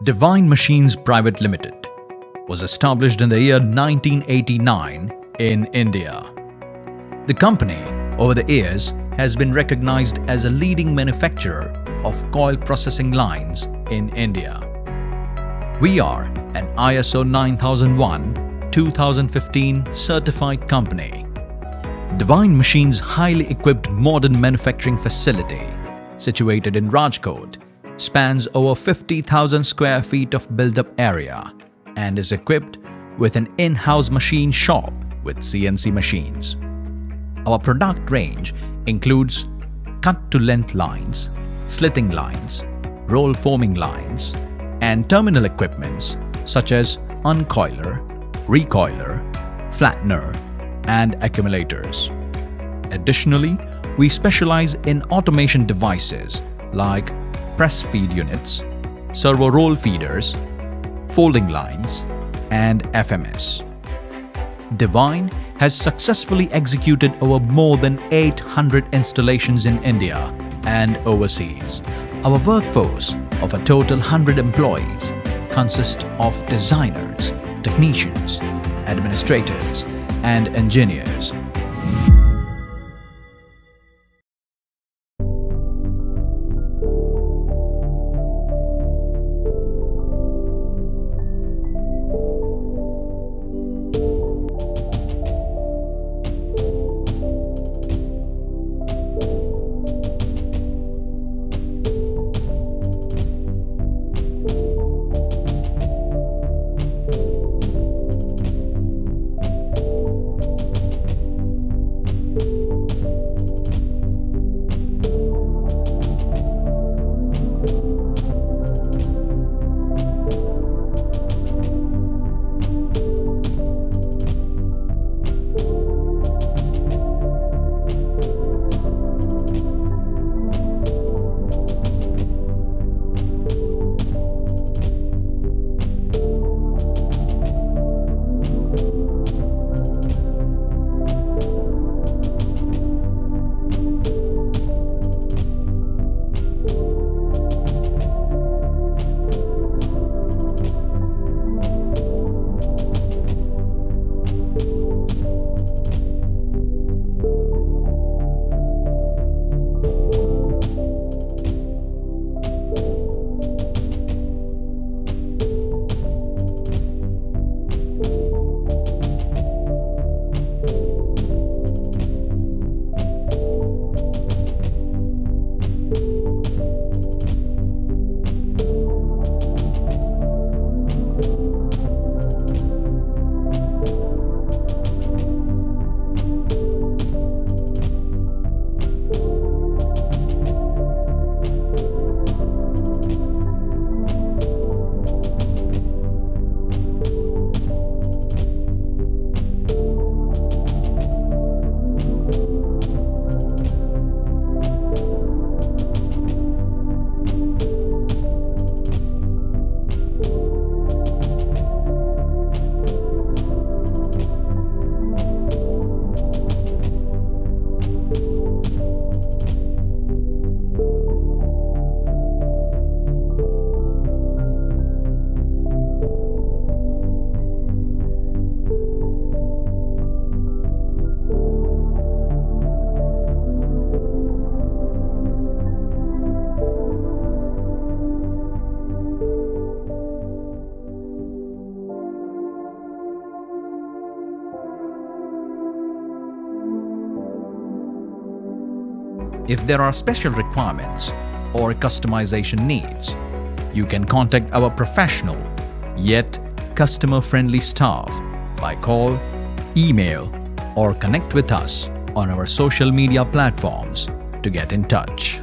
Divine Machines Pvt Ltd was established in the year 1989 in India. The company, over the years, has been recognized as a leading manufacturer of coil processing lines in India. We are an ISO 9001-2015 certified company. Divine Machines' highly equipped modern manufacturing facility, situated in Rajkot, spans over 50,000 square feet of built-up area and is equipped with an in-house machine shop with CNC machines. Our product range includes cut-to-length lines, slitting lines, roll forming lines, and terminal equipments such as uncoiler, recoiler, flattener, and accumulators. Additionally, we specialize in automation devices like press feed units, servo roll feeders, folding lines, and FMS. Divine has successfully executed over more than 800 installations in India and overseas. Our workforce of a total 100 employees consists of designers, technicians, administrators, and engineers. If there are special requirements or customization needs, you can contact our professional yet customer-friendly staff by call, email, or connect with us on our social media platforms to get in touch.